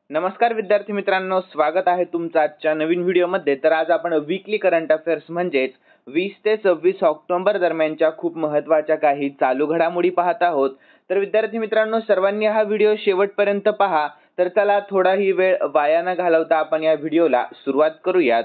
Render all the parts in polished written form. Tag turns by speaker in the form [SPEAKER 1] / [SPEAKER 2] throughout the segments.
[SPEAKER 1] नमस्कार विद्यार्थी मित्रांनो, स्वागत आहे तुमचं आजच्या नवीन व्हिडिओमध्ये। तर आज आपण वीकली करंट अफेअर्स म्हणजेच 20 ते 26 ऑक्टोबर दरम्यानच्या खूप महत्त्वाच्या काही चालू घडामोडी पाहत आहोत। तर विद्यार्थी मित्रांनो, सर्वांनी हा व्हिडिओ शेवटपर्यंत पहा। तर चला थोडाही वेळ वाया न घालवता आपण या व्हिडिओला सुरुवात करूयात।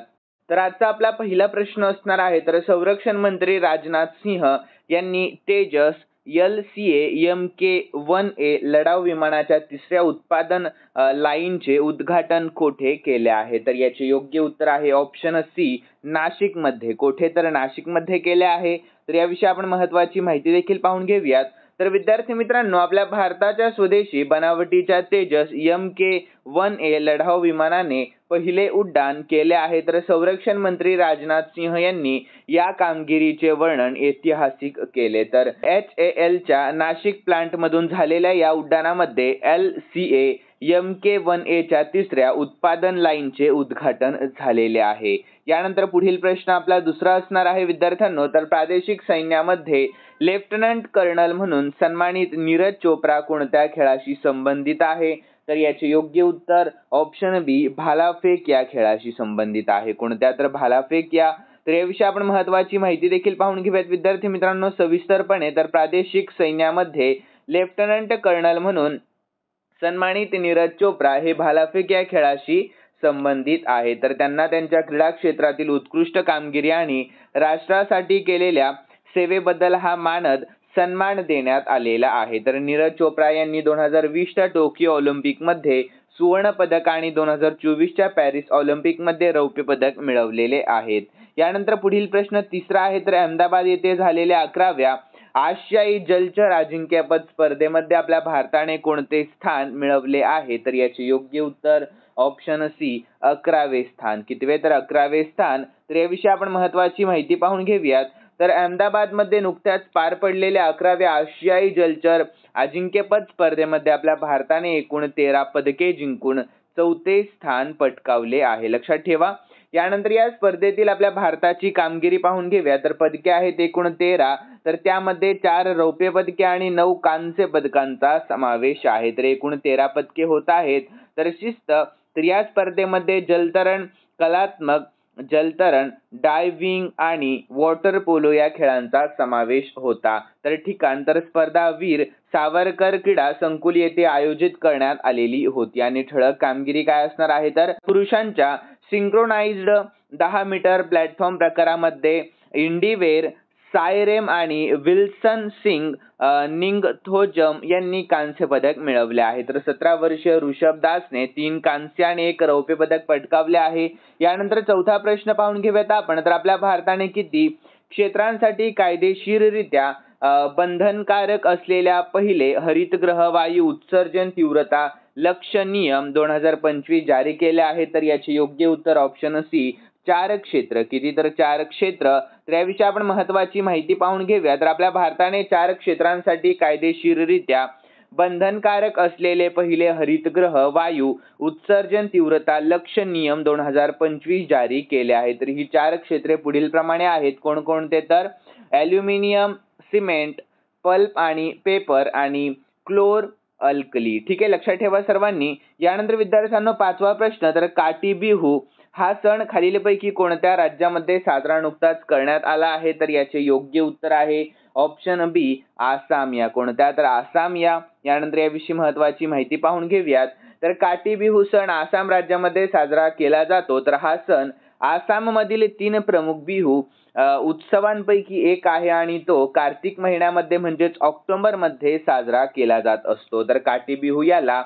[SPEAKER 1] तर आजचा आपला पहिला प्रश्न असणार आहे, तर संरक्षण मंत्री राजनाथ सिंह यांनी तेजस LCA Mk-1A लढाऊ विमानाच्या तिसऱ्या उत्पादन लाईनचे उद्घाटन कोठे केले आहे? तर याचे योग्य उत्तर आहे ऑप्शन सी, नाशिकमध्ये। कोठे? तर नाशिकमध्ये केले आहे। तर याविषयी आपण महत्त्वाची माहिती देखील पाहून घेऊयात। तर विद्यार्थी मित्रांनो, आपल्या भारताच्या स्वदेशी बनावटीच्या तेजस Mk-1A लढाऊ विमानाने पहिले उड्डाण केले आहे। तर संरक्षण मंत्री राजनाथ सिंह यांनी या कामगिरीचे वर्णन ऐतिहासिक केले। तर HALच्या नाशिक प्लांटमधून झालेल्या या उड्डाणामध्ये LCA Mk-1A च्या तिसऱ्या उत्पादन लाईनचे उद्घाटन झालेले आहे। यानंतर पुढील प्रश्न आपला दुसरा असणार आहे विद्यार्थ्यांनो, तर प्रादेशिक सैन्यामध्ये लेफ्टनंट कर्नल म्हणून सन्मानित नीरज चोप्रा कोणत्या खेळाशी संबंधित आहे? तर याचे योग्य उत्तर ऑप्शन बी, भालाफेक या खेळाशी संबंधित आहे। कोणत्या? तर भालाफेक या। तर याविषयी आपण महत्त्वाची माहिती देखील पाहून घेऊयात विद्यार्थी मित्रांनो सविस्तरपणे। तर प्रादेशिक सैन्यामध्ये लेफ्टनंट कर्नल म्हणून सन्मानित नीरज चोप्रा हे भालाफेक या खेळाशी संबंधित आहे। तर त्यांना त्यांच्या क्रीडा क्षेत्रातील उत्कृष्ट कामगिरी आणि राष्ट्रासाठी केलेल्या सेवेबद्दल हा मानद सन्मान देण्यात आलेला आहे। तर नीरज चोप्रा यांनी 2020च्या टोकियो ऑलिम्पिकमध्ये सुवर्ण पदक आणि 2024च्या पॅरिस ऑलिम्पिकमध्ये रौप्य पदक मिळवलेले आहेत। यानंतर पुढील प्रश्न तिसरा आहे, तर अहमदाबाद येथे झालेल्या 11व्या आशियाई जलचर अजिंक्यपद स्पर्धेमध्ये आपल्या भारताने कोणते स्थान मिळवले आहे? तर याचे योग्य उत्तर ऑप्शन सी, 11वे स्थान। कितवे? तर 11वे स्थान। तर याविषयी आपण महत्त्वाची माहिती पाहून घेऊयात। तर अहमदाबादमध्ये नुकत्याच पार पडलेल्या 11व्या आशियाई जलचर अजिंक्यपद स्पर्धेमध्ये आपल्या भारताने एकूण 13 पदके जिंकून 4थे स्थान पटकावले आहे। लक्षात ठेवा। यानंतर या स्पर्धेतील आपल्या भारताची कामगिरी पाहून घेऊया। तर पदके आहेत एकूण 13, तर त्यामध्ये 4 रौप्य पदके आणि 9 कांस्य पदकांचा समावेश आहे। तर एकूण 13 पदके होत आहेत। तर शिस्त, तर या स्पर्धेमध्ये जलतरण, कलात्मक जलतरण, डायव्हिंग आणि वॉटर पोलो या खेळांचा समावेश होता। तर ठिकाण, तर स्पर्धा वीर सावरकर क्रीडा संकुल येथे आयोजित करण्यात आलेली होती। आणि ठळक कामगिरी काय असणार आहे? तर पुरुषांच्या सिंक्रोनाइज्ड 10 मीटर प्लॅटफॉर्म प्रकारामध्ये इंडिवेर सायरेम आणि विल्सन सिंग निंगथोजम यांनी कांस्य पदक मिळवले आहे। तर 17 वर्षीय ऋषभ दासने 3 कांस्य आणि 1 रौप्य पदक पटकावले आहे। यानंतर चौथा प्रश्न पाहून घेऊयात आपण। तर आपल्या भारताने किती क्षेत्रांसाठी कायदेशीररित्या बंधनकारक असलेल्या पहिले हरितगृह वायू उत्सर्जन तीव्रता लक्ष्य नियम 2025 जारी केले आहे? तर याचे योग्य उत्तर ऑप्शन सी, 4 क्षेत्र। किती? तर 4 क्षेत्र। तर याविषयी आपण महत्त्वाची माहिती पाहून घेऊया। तर आपल्या भारताने 4 क्षेत्रांसाठी कायदेशीररित्या बंधनकारक असलेले पहिले हरितगृह वायू उत्सर्जन तीव्रता लक्ष्य नियम 2025 जारी केले आहे। तर ही 4 क्षेत्रे पुढील प्रमाणे आहेत। कोणकोणते? तर ॲल्युमिनियम, सिमेंट, पल्प आणि पेपर आणि क्लोर अल्कली। ठीक आहे, लक्षात ठेवा सर्वांनी। यानंतर विद्यार्थ्यांनो पाचवा प्रश्न, तर काटी बिहू हा सण खालीलपैकी कोणत्या राज्यामध्ये साजरा नुकताच करण्यात आला आहे? तर याचे योग्य उत्तर आहे ऑप्शन बी, आसाम या। कोणत्या? तर आसाम या। यानंतर याविषयी महत्त्वाची माहिती पाहून घेऊयात। तर काटी बिहू सण आसाम राज्यामध्ये साजरा केला जातो। तर हा सण आसाममधील 3 प्रमुख बिहू उत्सवांपैकी एक आहे आणि तो कार्तिक महिन्यामध्ये म्हणजेच ऑक्टोबर मध्ये साजरा केला जात असतो। तर काटी बिहू याला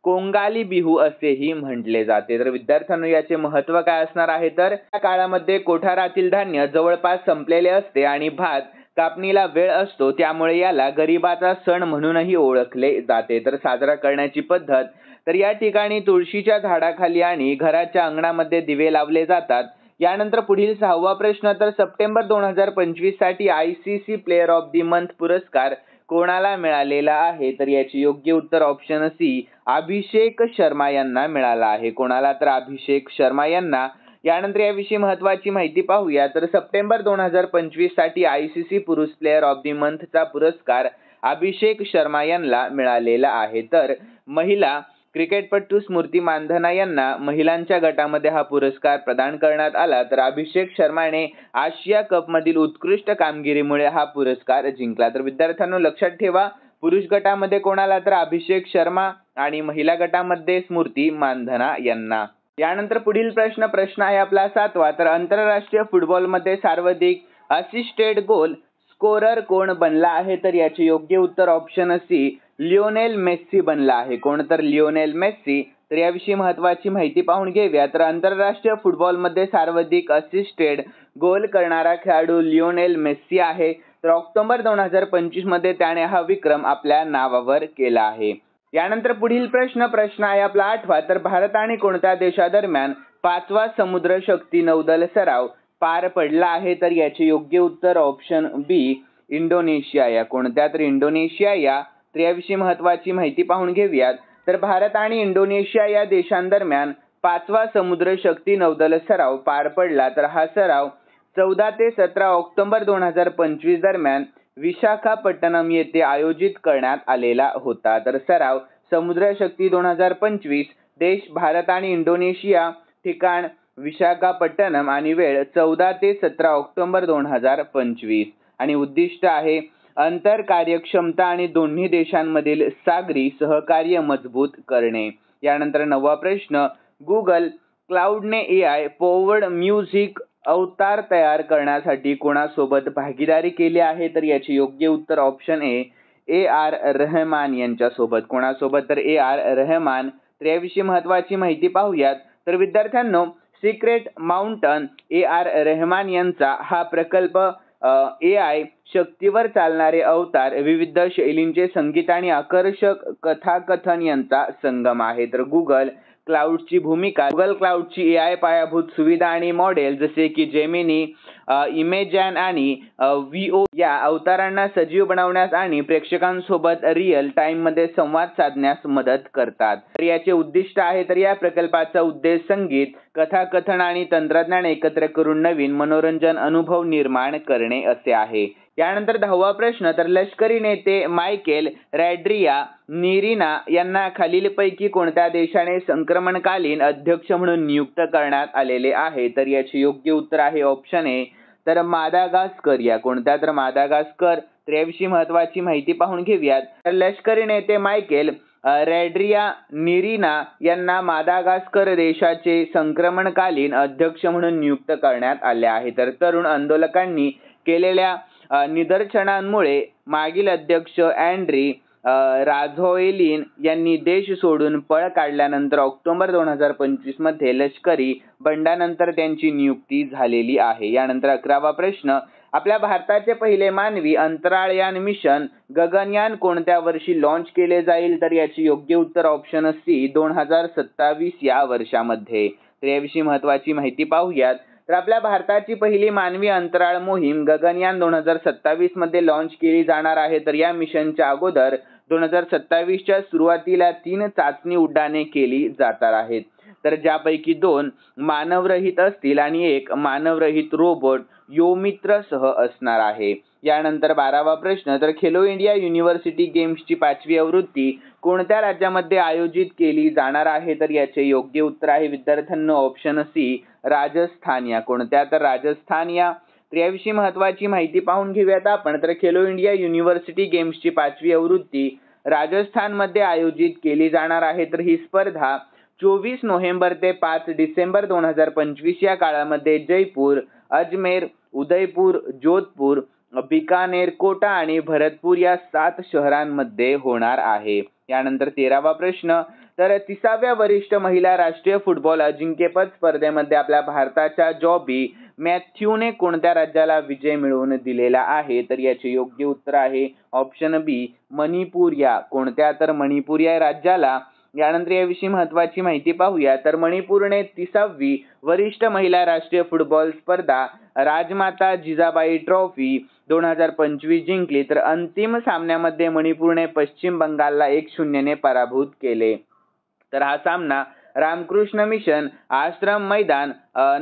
[SPEAKER 1] कोंगाली बिहू असेही म्हटले जाते। तर विद्यार्थ्यांनो याचे महत्त्व काय असणार आहे? तर या काळामध्ये कोठारातील धान्य जवळपास संपलेले असते आणि भात कापणीला वेळ असतो, त्यामुळे याला गरिबाचा सण म्हणूनही ओळखले जाते। तर साजरा करण्याची पद्धत, तर या ठिकाणी तुळशीच्या झाडाखाली आणि घराच्या अंगणामध्ये दिवे लावले जातात। यानंतर पुढील 6वा प्रश्न, तर सप्टेंबर 2025 साठी ICC player of the month पुरस्कार कोणाला मिळालेला आहे? तर याचे योग्य उत्तर ऑप्शन सी, अभिषेक शर्मा यांना मिळाला आहे। कोणाला? तर अभिषेक शर्मा यांना। यानंतर याविषयी महत्त्वाची माहिती पाहूया। तर सप्टेंबर 2025 साठी ICC पुरुष प्लेयर ऑफ द मंथचा पुरस्कार अभिषेक शर्मा यांना मिळालेला आहे। तर महिला क्रिकेटपटू स्मृती मानधना यांना महिलांच्या गटामध्ये हा पुरस्कार प्रदान करण्यात आला, तर अभिषेक शर्माने आशिया कपमधील उत्कृष्ट कामगिरीमुळे हा पुरस्कार जिंकला. तर विद्यार्थ्यांनो लक्षात ठेवा, पुरुष गटामध्ये कोणाला, तर अभिषेक शर्मा आणि महिला गटामध्ये स्मृती मानधना यांना. यानंतर पुढील प्रश्न आहे आपला 7वा. तर आंतरराष्ट्रीय फुटबॉलमध्ये सर्वाधिक असिस्टेड गोल स्कोरर कोण बनला आहे, तर याचे योग्य उत्तर ऑप्शन सी लिओनेल मेस्सी बनला आहे. कोण, तर लिओनेल मेस्सी. तर याविषयी महत्त्वाची माहिती पाहून घेऊया. तर आंतरराष्ट्रीय फुटबॉलमध्ये सर्वाधिक असिस्टेड गोल करणारा खेळाडू लिओनेल मेस्सी आहे. तर ऑक्टोबर 2025 मध्ये त्याने हा विक्रम आपल्या नावावर केला आहे. यानंतर पुढील प्रश्न आहे आपला 8वा. तर भारत कोणत्या देशादरम्यान 5वा समुद्र शक्ती नौदल सराव पार पडला आहे, तर याचे योग्य उत्तर ऑप्शन बी इंडोनेशिया या. कोणत्या, तर इंडोनेशिया या. तर याविषयी महत्त्वाची माहिती पाहून घेऊयात. तर भारत आणि इंडोनेशिया या देशांदरम्यान 5वा समुद्र शक्ती नौदल सराव पार पडला. तर हा सराव 14 ते 17 ऑक्टोबर 2025 दरम्यान विशाखापट्टणम येथे आयोजित करण्यात आलेला होता. तर सराव समुद्र शक्ती 2025, देश भारत आणि इंडोनेशिया, ठिकाण विशाखापट्टणम आणि वेळ 14 ते 17 ऑक्टोबर 2025. आणि उद्दिष्ट आहे अंतर कार्यक्षमता आणि दोन्ही देशांमधील सागरी सहकार्य मजबूत करणे. यानंतर 9वा प्रश्न, गुगल क्लाउडने AI पॉवर्ड म्युझिक अवतार तयार करण्यासाठी कोणासोबत भागीदारी केली आहे, तर याचे योग्य उत्तर ऑप्शन AR रहमान यांच्यासोबत. कोणासोबत, तर AR रहमान. तर याविषयी महत्त्वाची माहिती पाहूयात. तर विद्यार्थ्यांनो, सिक्रेट माउंटन AR रहमान यांचा हा प्रकल्प AI शक्तीवर चालणारे अवतार, विविध शैलींचे संगीत आणि आकर्षक कथाकथन यांचा संगम आहे. तर गुगल क्लाउडची भूमिका, गुगल क्लाउडची AI पायाभूत सुविधा आणि मॉडेल जसे की जेमिनी, इमेजन आणि VO या अवतारांना सजीव बनवण्यास आणि प्रेक्षकांसोबत रिअल टाइम मध्ये संवाद साधण्यास मदत करतात. तर याचे उद्दिष्ट आहे, तर या प्रकल्पाचा उद्देश संगीत, कथाकथन आणि तंत्रज्ञान एकत्र करून नवीन मनोरंजन अनुभव निर्माण करणे असे आहे. यानंतर 10वा प्रश्न, तर लष्करी नेते मायकेल रॅड्रियानिरीना यांना खालीलपैकी कोणत्या देशाने संक्रमणकालीन अध्यक्ष म्हणून नियुक्त करण्यात आलेले आहे, तर याचे योग्य उत्तर आहे ऑप्शन ए, तर मादागास्कर या. कोणत्या, तर मादागास्कर. तर याविषयी महत्त्वाची माहिती पाहून घेऊयात. तर लष्करी नेते मायकेल रॅड्रियानिरीना यांना मादागास्कर देशाचे संक्रमणकालीन अध्यक्ष म्हणून नियुक्त करण्यात आले आहे. तर तरुण आंदोलकांनी केलेल्या निदर्शनांमुळे मागील अध्यक्ष अँड्री राझोएलिन यांनी देश सोडून पळ काढल्यानंतर ऑक्टोबर 2025 मध्ये लष्करी बंडानंतर त्यांची नियुक्ती झालेली आहे. यानंतर 11वा प्रश्न, आपल्या भारताचे पहिले मानवी अंतराळयान मिशन गगनयान कोणत्या वर्षी लॉन्च केले जाईल, तर याचे योग्य उत्तर ऑप्शन सी 2027 या वर्षामध्ये. तर याविषयी महत्त्वाची माहिती पाहूयात. तर आपल्या भारताची पहिली मानवी अंतराळ मोहीम गगनयान 2027 मध्ये लॉन्च केली जाणार आहे. तर या मिशनच्या अगोदर 2027च्या सुरुवातीला 3 चाचणी उड्डाणे केली जाणार आहेत. तर ज्यापैकी 2 मानवरहित असतील आणि 1 मानवरहित रोबोट योमित्र सह असणार आहे. यानंतर 12वा प्रश्न, तर खेलो इंडिया युनिव्हर्सिटी गेम्सची 5वी आवृत्ती कोणत्या राज्यामध्ये आयोजित केली जाणार आहे, तर याचे योग्य उत्तर आहे विद्यार्थ्यांनो ऑप्शन सी राजस्थान या. कोणत्या, तर राजस्थान या. तर याविषयी महत्त्वाची माहिती पाहून घेऊयात आपण. तर खेलो इंडिया युनिव्हर्सिटी गेम्सची 5वी आवृत्ती राजस्थानमध्ये आयोजित केली जाणार आहे. तर ही स्पर्धा 24 नोव्हेंबर ते 5 डिसेंबर 2025 या काळामध्ये जयपूर, अजमेर, उदयपूर, जोधपूर, बिकानेर, कोटा आणि भरतपूर या 7 शहरांमध्ये होणार आहे. यानंतर 13वा प्रश्न, तर 30व्या वरिष्ठ महिला राष्ट्रीय फुटबॉल अजिंक्यपद स्पर्धेमध्ये आपल्या भारताच्या जॉबी मॅथ्यूने कोणत्या राज्याला विजय मिळवून दिलेला आहे, तर याचे योग्य उत्तर आहे ऑप्शन बी मणिपूर या. कोणत्या, तर मणिपूर या राज्याला. यानंतर याविषयी महत्त्वाची माहिती पाहूया. तर मणिपूरने 30वी वरिष्ठ महिला राष्ट्रीय फुटबॉल स्पर्धा राजमाता जिजाबाई ट्रॉफी 2025 जिंकली. तर अंतिम सामन्यामध्ये मणिपूरने पश्चिम बंगालला 1-0 ने पराभूत केले. तर हा सामना रामकृष्ण मिशन आश्रम मैदान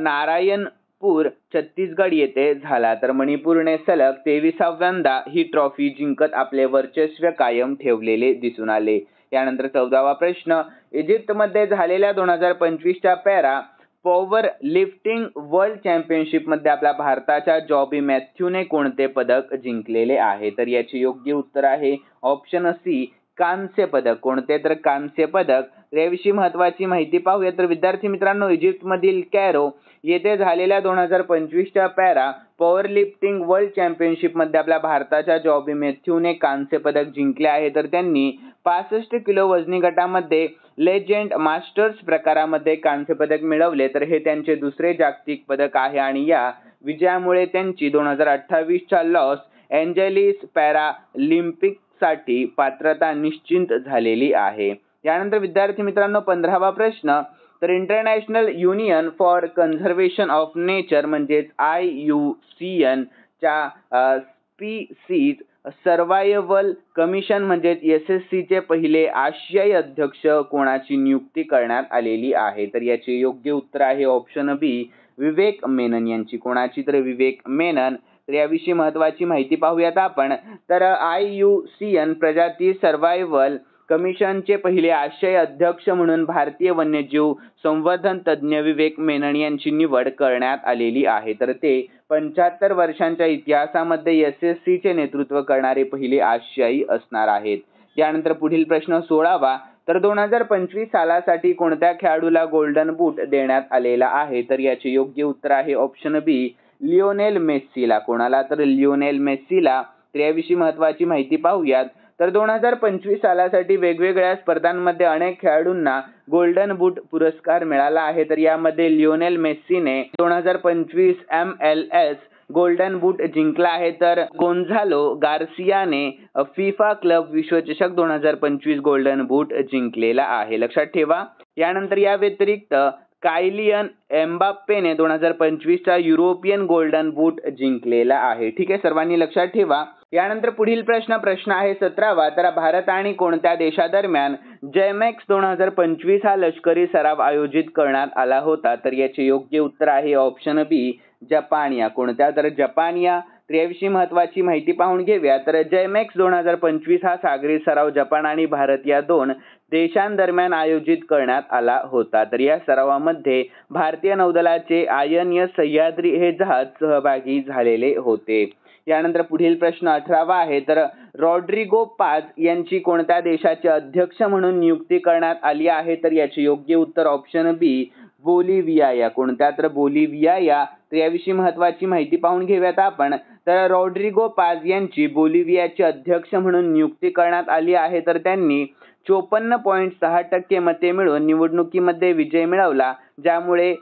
[SPEAKER 1] नारायणपूर छत्तीसगड येथे झाला. तर मणिपूरने सलग 23व्यांदा ही ट्रॉफी जिंकत आपले वर्चस्व कायम ठेवलेले दिसून आले. यानंतर 14वा प्रश्न, इजिप्तमध्ये झालेल्या 2025च्या पॅरा पॉवर लिफ्टिंग वर्ल्ड चॅम्पियनशिपमध्ये आपल्या भारताच्या जॉबी मॅथ्यूने कोणते पदक जिंकलेले आहे? तर याचे योग्य उत्तर आहे ऑप्शन सी, कांस्य पदक. कोणते? तर कांस्य पदक. याविषयी महत्त्वाची माहिती पाहूया. तर विद्यार्थी मित्रांनो, इजिप्तमधील कैरो येथे झालेल्या 2025च्या पॅरा पॉवर लिफ्टिंग वर्ल्ड चॅम्पियनशिपमध्ये आपल्या भारताच्या जॉबी मॅथ्यूने कांस्य पदक जिंकले आहे. तर त्यांनी 65 किलो वजनी गटामध्ये लेजेंड मास्टर्स प्रकारामध्ये कांस्य पदक मिळवले. तर हे त्यांचे दुसरे जागतिक पदक आहे आणि या विजयामुळे त्यांची 2028च्या लॉस एंजेलिस पॅरालिम्पिकसाठी पात्रता निश्चित झालेली आहे. यानंतर विद्यार्थी मित्रांनो, 15वा प्रश्न, तर international Union for Conservation of Nature म्हणजेच IUCN च्या स्पीसीज सर्व्हायव्हल कमिशन म्हणजेच SSC चे पहिले आशियाई अध्यक्ष कोणाची नियुक्ती करण्यात आलेली आहे? तर याचे योग्य उत्तर आहे ऑप्शन बी, विवेक मेनन यांची. कोणाची? तर विवेक मेनन. तर याविषयी महत्त्वाची माहिती पाहूयात आपण. तर IUCN प्रजाती सर्व्हायव्हल कमिशनचे पहिले आशियाई अध्यक्ष म्हणून भारतीय वन्यजीव संवर्धन तज्ज्ञ विवेक मेनन यांची निवड करण्यात आलेली आहे. तर ते 75 वर्षांच्या इतिहासामध्ये SSC चे नेतृत्व करणारे पहिले आशियाई असणार आहेत. यानंतर पुढील प्रश्न 16वा, तर 2025 सालासाठी कोणत्या खेळाडूला गोल्डन बूट देण्यात आलेला आहे? तर याचे योग्य उत्तर आहे ऑप्शन बी, लिओनेल मेस्सीला. कोणाला? तर लिओनेल मेस्सीला. तर याविषयी महत्त्वाची माहिती पाहूयात. तर 2025 सालासाठी वेगवेगळ्या स्पर्धांमध्ये अनेक खेळाडूंना गोल्डन बूट पुरस्कार मिळाला आहे. तर यामध्ये लिओनेल मेस्सीने 2025 MLS गोल्डन बूट जिंकला आहे. तर गोन्झालो गार्सियाने फिफा क्लब विश्वचषक 2025 गोल्डन बूट जिंकलेला आहे. लक्षात ठेवा. यानंतर या व्यतिरिक्त कायलियन एम्बाप्पेने 2025चा युरोपियन गोल्डन बूट जिंकलेला आहे. ठीक आहे, सर्वांनी लक्षात ठेवा. यानंतर पुढील प्रश्न आहे 17वा, तर भारत आणि कोणत्या देशादरम्यान जेमॅक्स 2025 हा लष्करी सराव आयोजित करण्यात आला होता? तर याचे योग्य उत्तर आहे ऑप्शन बी, जपानिया. कोणत्या? तर जपानिया. तर याविषयी महत्त्वाची माहिती पाहून घेऊया. तर जेमॅक्स 2025 हा सागरी सराव जपान आणि भारत या दोन देशांदरम्यान आयोजित करण्यात आला होता. तर या सरावामध्ये भारतीय नौदलाचे INS सह्याद्री हे जहाज सहभागी झालेले होते. यानंतर पुढील प्रश्न 18वा आहे, तर रॉड्रिगो पाज यांची कोणत्या देशाचे अध्यक्ष म्हणून नियुक्ती करण्यात आली आहे? तर याचे योग्य उत्तर ऑप्शन बी, बोलिव्हिया या. कोणत्या? तर बोलिव्हिया या. तर याविषयी महत्त्वाची माहिती पाहून घेऊयात आपण. तर रॉड्रिगो पाज यांची बोलिव्हियाचे अध्यक्ष म्हणून नियुक्ती करण्यात आली आहे. तर त्यांनी 54.6% मते मिळवून निवडणुकीमध्ये विजय मिळवला, ज्यामुळे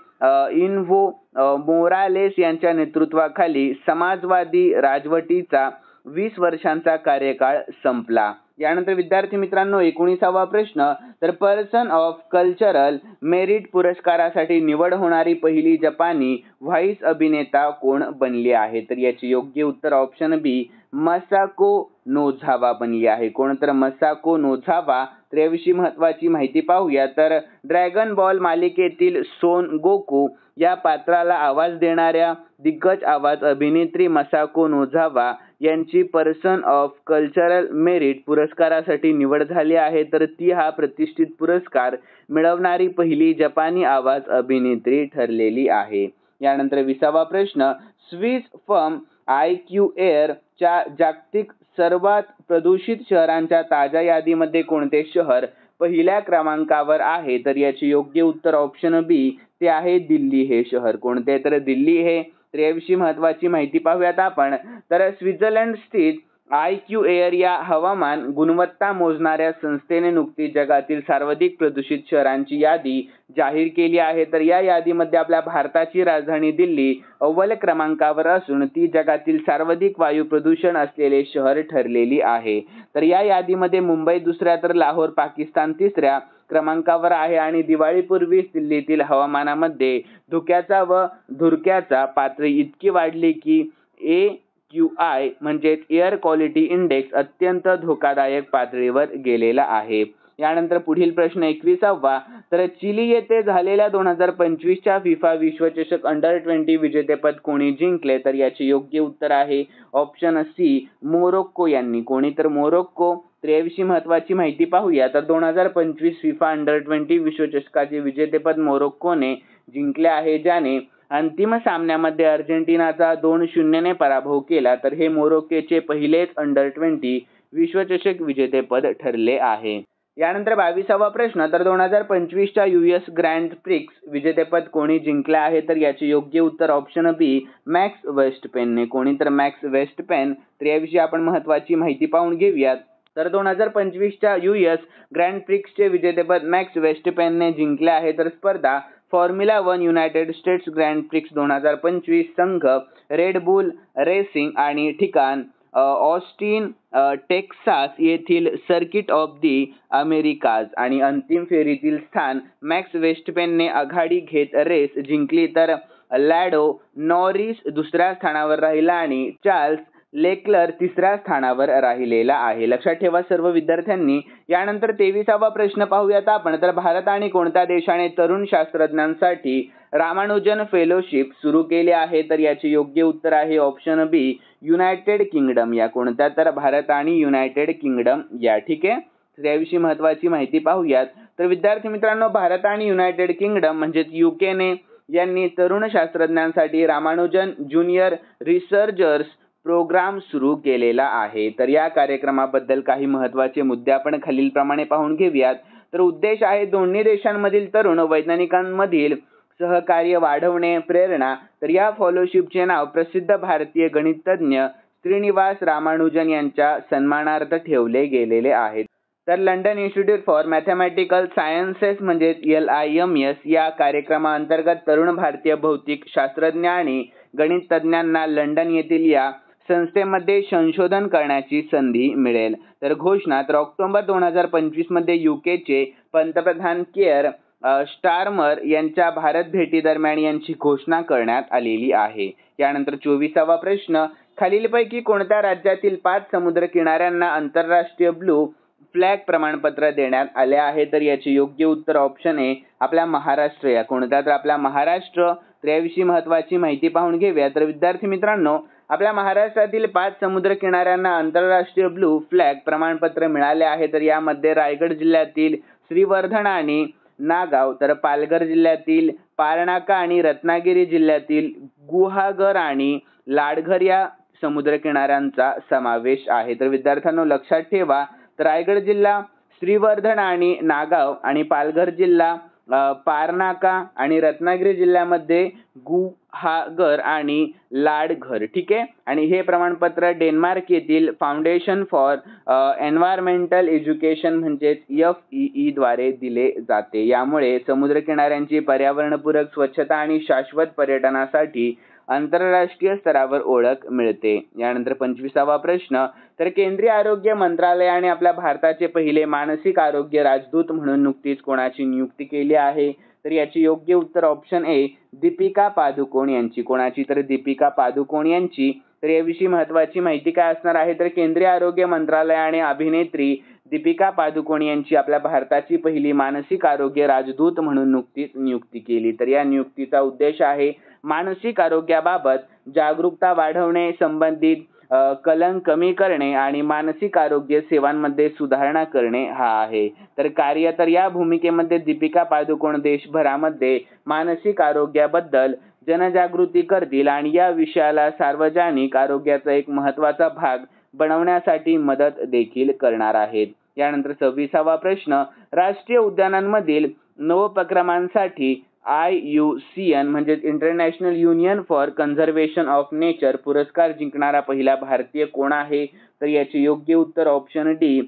[SPEAKER 1] इन्व्हो मोरालेस यांच्या नेतृत्वाखाली समाजवादी राजवटीचा 20 वर्षांचा कार्यकाळ संपला. यानंतर विद्यार्थी मित्रांनो, 19वा प्रश्न, तर पर्सन ऑफ कल्चरल मेरिट पुरस्कारासाठी निवड होणारी पहिली जपानी व्हाईस अभिनेता कोण बनली आहे? तर याचे योग्य उत्तर ऑप्शन बी, मसाको नोझावा बनली आहे. कोण? तर मसाको नोझावा. तर याविषयी महत्त्वाची माहिती पाहूया. तर ड्रॅगन बॉल मालिकेतील सोन गोकू या पात्राला आवाज देणाऱ्या दिग्गज आवाज अभिनेत्री मसाको नोझावा यांची पर्सन ऑफ कल्चरल मेरिट पुरस्कारासाठी निवड झाली आहे. तर ती हा प्रतिष्ठित पुरस्कार मिळवणारी पहिली जपानी आवाज अभिनेत्री ठरलेली आहे. यानंतर 20वा प्रश्न, स्विस फर्म IQ एअर च्या जागतिक सर्वात प्रदूषित शहरांच्या ताज्या यादीमध्ये कोणते शहर पहिल्या क्रमांकावर आहे? तर याचे योग्य उत्तर ऑप्शन बी, ते आहे दिल्ली हे शहर. कोणते? तर दिल्ली हे. तर याविषयी महत्त्वाची माहिती पाहूयात आपण. तर स्वित्झर्लंड स्थित IQ एअर या हवामान गुणवत्ता मोजणाऱ्या संस्थेने नुकतीच जगातील सर्वाधिक प्रदूषित शहरांची यादी जाहीर केली आहे. तर या यादीमध्ये आपल्या भारताची राजधानी दिल्ली अव्वल क्रमांकावर असून ती जगातील सर्वाधिक वायू प्रदूषण असलेले शहर ठरलेली आहे. तर या यादीमध्ये मुंबई दुसऱ्या, तर लाहोर पाकिस्तान तिसऱ्या क्रमांकावर आहे. आणि दिवाळीपूर्वीच दिल्लीतील हवामानामध्ये धुक्याचा व धुरक्याचा पातळी इतकी वाढली की AQI म्हणजेच एअर क्वालिटी इंडेक्स अत्यंत धोकादायक पातळीवर गेलेला आहे. यानंतर पुढील प्रश्न 21वा, तर चिली येथे झालेल्या 2025च्या फिफा विश्वचषक अंडर-20 विजेतेपद कोणी जिंकले? तर याचे योग्य उत्तर आहे ऑप्शन सी, मोरोक्को यांनी. कोणी? तर मोरोक्को. तर याविषयी महत्त्वाची माहिती पाहूया. तर 2025 फिफा अंडर-20 विश्वचषकाचे विजेतेपद मोरोक्कोने जिंकले आहे, ज्याने अंतिम सामन्यामध्ये अर्जेंटिनाचा 2-0 ने पराभव केला. तर हे मोरोक्कोचे पहिलेच अंडर-20 विश्वचषक विजेतेपद ठरले आहे. यानंतर 22वा प्रश्न. तर 2025च्या US ग्रँड प्रिक्स विजेतेपद कोणी जिंकले आहे? तर याचे योग्य उत्तर ऑप्शन बी मॅक्स वेस्टपेनने. कोणी? तर मॅक्स वेस्टपेन. तर याविषयी आपण महत्त्वाची माहिती पाहून घेऊयात. तर 2025च्या US ग्रँड प्रिक्सचे विजेतेपद मॅक्स वेस्टपेनने जिंकले आहे. तर स्पर्धा formula 1 United states grand prix 2025, संघ रेड बुल रेसिंग आणि ठिकाण ऑस्टिन टेक्सास येथील सर्किट ऑफ दी अमेरिकाज. आणि अंतिम फेरीतील स्थान मॅक्स वेस्टपेनने आघाडी घेत रेस जिंकली. तर लॅडो नॉरिस दुसऱ्या स्थानावर राहिला आणि चार्ल्स लेक्लर तिसऱ्या स्थानावर राहिलेला आहे. लक्षात ठेवा सर्व विद्यार्थ्यांनी. यानंतर 23वा प्रश्न पाहूयात आपण. तर भारत आणि कोणत्या देशाने तरुण शास्त्रज्ञांसाठी रामानुजन फेलोशिप सुरू केली आहे? तर याचे योग्य उत्तर आहे ऑप्शन बी युनायटेड किंगडम या. कोणत्या? तर भारत आणि युनायटेड किंगडम या. ठीक आहे. तर याविषयी महत्त्वाची माहिती पाहूयात. तर विद्यार्थी मित्रांनो, भारत आणि युनायटेड किंगडम म्हणजेच युकेने यांनी तरुण शास्त्रज्ञांसाठी रामानुजन ज्युनियर रिसर्चर्स प्रोग्राम सुरू केलेला आहे. तर या कार्यक्रमाबद्दल काही महत्त्वाचे मुद्दे आपण खालीलप्रमाणे पाहून घेऊयात. तर उद्देश आहे दोन्ही देशांमधील तरुण वैज्ञानिकांमधील सहकार्य वाढवणे, प्रेरणा. तर या फेलोशिपचे नाव प्रसिद्ध भारतीय गणितज्ञ श्रीनिवास रामानुजन यांच्या सन्मानार्थ ठेवले गेलेले आहे. तर London institute for mathematical sciences म्हणजे LIMS या कार्यक्रमाअंतर्गत तरुण भारतीय भौतिक शास्त्रज्ञ आणि गणितज्ञांना लंडन येथील या संस्थेमध्ये संशोधन करण्याची संधी मिळेल. तर घोषणा. तर ऑक्टोबर 2025 मध्ये युकेचे पंतप्रधान केअर स्टारमर यांच्या भारत भेटी दरम्यान यांची घोषणा करण्यात आलेली आहे. यानंतर 24वा प्रश्न. खालीलपैकी कोणत्या राज्यातील 5 समुद्र किनाऱ्यांना आंतरराष्ट्रीय ब्लू फ्लॅग प्रमाणपत्र देण्यात आले आहे? तर याचे योग्य उत्तर ऑप्शन ए आपल्या महाराष्ट्र या. कोणत्या? तर आपल्या महाराष्ट्र. तर याविषयी महत्त्वाची माहिती पाहून घेऊया. तर विद्यार्थी मित्रांनो, आपल्या महाराष्ट्रातील 5 समुद्र किनाऱ्यांना आंतरराष्ट्रीय ब्लू फ्लॅग प्रमाणपत्र मिळाले आहे. तर यामध्ये रायगड जिल्ह्यातील श्रीवर्धन आणि नागाव, तर पालघर जिल्ह्यातील पारनाका आणि रत्नागिरी जिल्ह्यातील गुहागर आणि लाडघर या समुद्र किनाऱ्यांचा समावेश आहे. तर विद्यार्थ्यांनो लक्षात ठेवा, तर रायगड जिल्हा श्रीवर्धन आणि नागाव आणि पालघर जिल्हा पारनाका आणि रत्नागिरी जिल्ह्यामध्ये गुहागर आणि लाडघर. ठीक आहे. आणि हे प्रमाणपत्र डेन्मार्क येथील फाउंडेशन फॉर एन्व्हायरमेंटल एज्युकेशन म्हणजेच FEE द्वारे दिले जाते. यामुळे समुद्र किनाऱ्यांची पर्यावरणपूरक स्वच्छता आणि शाश्वत पर्यटनासाठी आंतरराष्ट्रीय स्तरावर ओळख मिळते. यानंतर 25वा प्रश्न. तर केंद्रीय आरोग्य मंत्रालयाने आपल्या भारताचे पहिले मानसिक आरोग्य राजदूत म्हणून नुकतीच कोणाची नियुक्ती केली आहे? तर याचे योग्य उत्तर ऑप्शन ए दीपिका पादुकोण यांची. कोणाची? तर दीपिका पादुकोण यांची. तर याविषयी महत्त्वाची माहिती काय असणार आहे? तर केंद्रीय आरोग्य मंत्रालयाने अभिनेत्री दीपिका पादुकोण यांची आपल्या भारताची पहिली मानसिक आरोग्य राजदूत म्हणून नुकतीच नियुक्ती केली. तर या नियुक्तीचा उद्देश आहे मानसिक आरोग्याबाबत जागरूकता वाढवणे, संबंधित कलंक कमी करणे आणि मानसिक आरोग्य सेवांमध्ये सुधारणा करणे हा आहे. तर कार्य. तर या भूमिकेमध्ये दीपिका पादुकोण देशभरामध्ये मानसिक आरोग्याबद्दल जनजागृती करतील आणि या विषयाला सार्वजनिक आरोग्याचा एक महत्त्वाचा भाग बनवण्यासाठी मदत देखील करणार आहेत. यानंतर 26वा प्रश्न. राष्ट्रीय उद्यानांमधील नवोपक्रमांसाठी IUCN म्हणजे international Union for Conservation of nature पुरस्कार जिंकणारा पहिला भारतीय कोण आहे? तर याचे योग्य उत्तर option D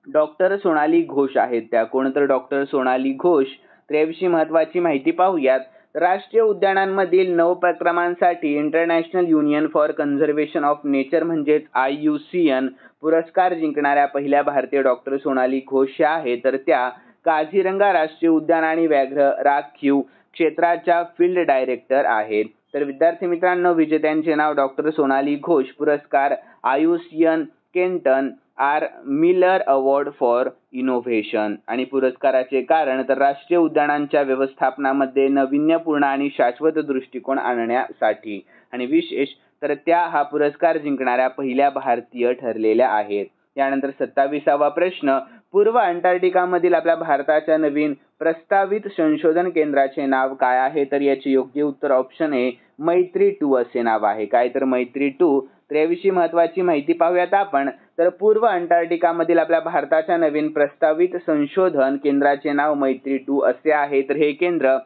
[SPEAKER 1] doctor Sonali Ghosh आहेत त्या. कोण? तर डॉक्टर सोनाली घोष. तर याविषयी महत्त्वाची माहिती पाहूयात. राष्ट्रीय उद्यानांमधील नवोपक्रमांसाठी International Union for Conservation of Nature म्हणजेच IUCN पुरस्कार जिंकणाऱ्या पहिल्या भारतीय डॉक्टर सोनाली घोष आहेत. तर त्या काझीरंगा राष्ट्रीय उद्यान आणि व्याघ्र राखीव क्षेत्राच्या फील्ड डायरेक्टर आहेत. तर विद्यार्थी मित्रांनो, विजेत्यांचे नाव डॉक्टर सोनाली घोष. पुरस्कार IUCN केंटन R Miller award for innovation. आणि पुरस्काराचे कारण. तर राष्ट्रीय उद्यानांच्या व्यवस्थापनामध्ये नाविन्यपूर्ण आणि शाश्वत दृष्टिकोन आणण्यासाठी. आणि विशेष तर त्या हा पुरस्कार जिंकणाऱ्या पहिल्या भारतीय ठरलेल्या आहेत. यानंतर 27वा प्रश्न, पूर्व अंटार्क्टिकामधील आपल्या भारताच्या नवीन प्रस्तावित संशोधन केंद्राचे नाव काय आहे? तर याचे योग्य उत्तर ऑप्शन ए मैत्री-2 असे नाव आहे. काय तर मैत्री-2. तर याविषयी महत्त्वाची माहिती पाहूयात आपण. तर पूर्व अंटार्क्टिकामधील आपल्या भारताच्या नवीन प्रस्तावित संशोधन केंद्राचे नाव मैत्री-2 असे आहे. तर हे केंद्र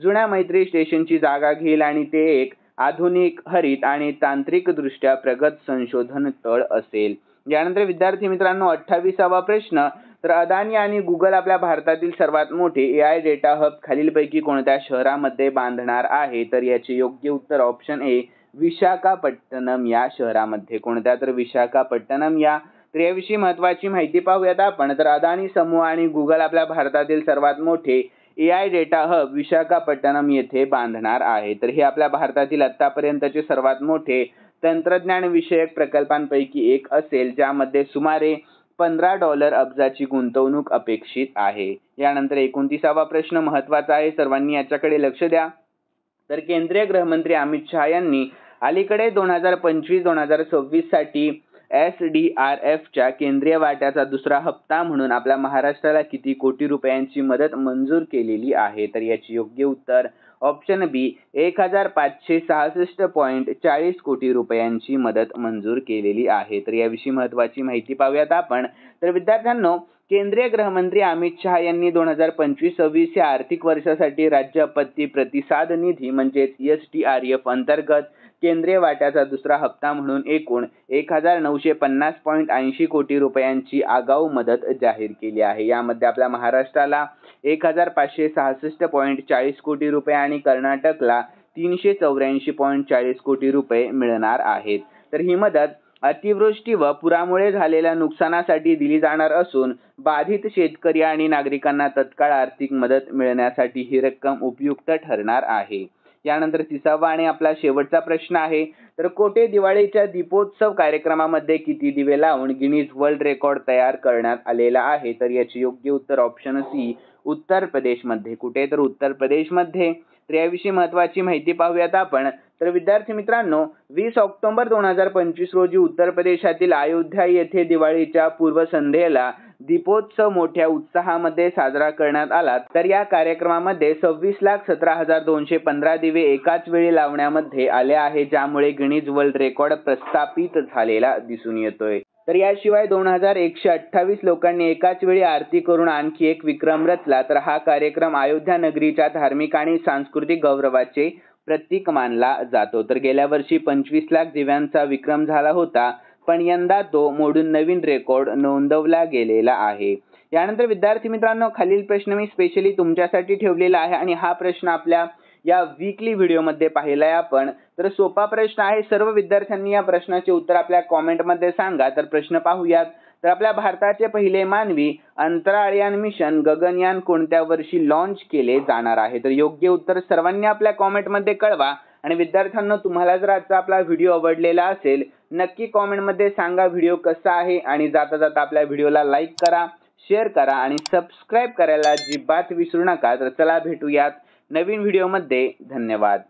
[SPEAKER 1] जुन्या मैत्री स्टेशनची जागा घेईल आणि ते एक आधुनिक, हरित आणि तांत्रिकदृष्ट्या प्रगत संशोधन तळ असेल. यानंतर विद्यार्थी मित्रांनो 28वा प्रश्न, तर अदानी आणि गुगल आपल्या भारतातील सर्वात मोठे AI डेटा हब खालीलपैकी कोणत्या शहरामध्ये बांधणार आहे? तर याचे योग्य उत्तर ऑप्शन ए विशाखापट्टणम या शहरामध्ये. कोणत्या? तर विशाखापट्टणम या. तर याविषयी महत्त्वाची माहिती पाहूयात आपण. तर अदानी समूह आणि गुगल आपल्या भारतातील सर्वात मोठे AI डेटा हब विशाखापट्टणम येथे बांधणार आहे. तर हे आपल्या भारतातील आतापर्यंतचे सर्वात मोठे तंत्रज्ञान विषयक प्रकल्पांपैकी एक असेल, ज्यामध्ये सुमारे $15 अब्जाची गुंतवणूक अपेक्षित आहे. यानंतर 29वा प्रश्न महत्त्वाचा आहे, सर्वांनी याच्याकडे लक्ष द्या. तर केंद्रीय गृहमंत्री अमित शहा यांनी अलीकडे 2025-2026 साठी SDRFच्या केंद्रीय वाट्याचा दुसरा हप्ता म्हणून आपल्या महाराष्ट्राला किती कोटी रुपयांची मदत मंजूर केलेली आहे? तर याचे योग्य उत्तर ऑप्शन बी 1566.40 कोटी रुपयांची मदत मंजूर केलेली आहे. तर याविषयी महत्त्वाची माहिती पाहूयात आपण. तर विद्यार्थ्यांनो, केंद्रीय गृहमंत्री अमित शहा यांनी 2025-26 या आर्थिक वर्षासाठी राज्य आपत्ती प्रतिसाद निधी म्हणजेच SDRF अंतर्गत केंद्रीय वाट्याचा दुसरा हप्ता म्हणून एकूण 1950.80 कोटी रुपयांची आगाऊ मदत जाहीर केली आहे. यामध्ये आपल्या महाराष्ट्राला 1566.40 कोटी रुपये आणि कर्नाटकला 384.40 कोटी रुपये मिळणार आहेत. तर ही मदत अतिवृष्टी व पुरामुळे झालेल्या नुकसानासाठी दिली जाणार असून बाधित शेतकरी आणि नागरिकांना तत्काळ आर्थिक मदत मिळण्यासाठी ही रक्कम उपयुक्त ठरणार आहे. यानंतर 30वा आणि आपला शेवटचा प्रश्न आहे. तर कोठे दिवाळीच्या दीपोत्सव कार्यक्रमामध्ये किती दिवे लावून गिनीज वर्ल्ड रेकॉर्ड तयार करण्यात आलेला आहे? तर याचे योग्य उत्तर ऑप्शन सी उत्तर प्रदेशमध्ये. कुठे? तर उत्तर प्रदेशमध्ये. तर याविषयी महत्त्वाची माहिती पाहूयात आपण. तर विद्यार्थी मित्रांनो, 20 ऑक्टोबर 2025 रोजी उत्तर प्रदेशातील अयोध्या येथे दिवाळीच्या पूर्वसंध्येला दीपोत्सव मोठ्या उत्साहामध्ये साजरा करण्यात आला. तर या कार्यक्रमामध्ये 26,17,215 दिवे एकाच वेळी लावण्यामध्ये आले आहे, ज्यामुळे गिनीज वर्ल्ड रेकॉर्ड प्रस्थापित झालेला दिसून येतोय. तर याशिवाय 2128 लोकांनी एकाच वेळी आरती करून आणखी एक विक्रम रचला. तर हा कार्यक्रम अयोध्या नगरीच्या धार्मिक आणि सांस्कृतिक गौरवाचे प्रतीक मानला जातो. तर गेल्या वर्षी 25 लाख दिव्यांचा विक्रम झाला होता, पण यंदा तो मोडून नवीन रेकॉर्ड नोंदवला गेलेला आहे. यानंतर विद्यार्थी मित्रांनो, खालील प्रश्न मी स्पेशली तुमच्यासाठी ठेवलेला आहे आणि हा प्रश्न आपल्या या वीकली व्हिडिओमध्ये पाहिलाय आपण. तर सोपा प्रश्न आहे. सर्व विद्यार्थ्यांनी या प्रश्नाचे उत्तर आपल्या कॉमेंटमध्ये सांगा. तर प्रश्न पाहूयात. तर आपल्या भारताचे पहिले मानवी अंतराळयान मिशन गगनयान कोणत्या वर्षी लॉन्च केले जाणार आहे? तर योग्य उत्तर सर्वांनी आपल्या कॉमेंटमध्ये कळवा. आणि विद्यार्थ्यांनो, तुम्हाला जर आजचा आपला व्हिडिओ आवडलेला असेल, नक्की कॉमेंटमध्ये सांगा व्हिडिओ कसा आहे. आणि जाता जाता आपल्या व्हिडिओला लाईक करा, शेअर करा आणि सबस्क्राईब करायला अजिबात विसरू नका. तर चला भेटूयात नवीन व्हिडिओमध्ये. धन्यवाद.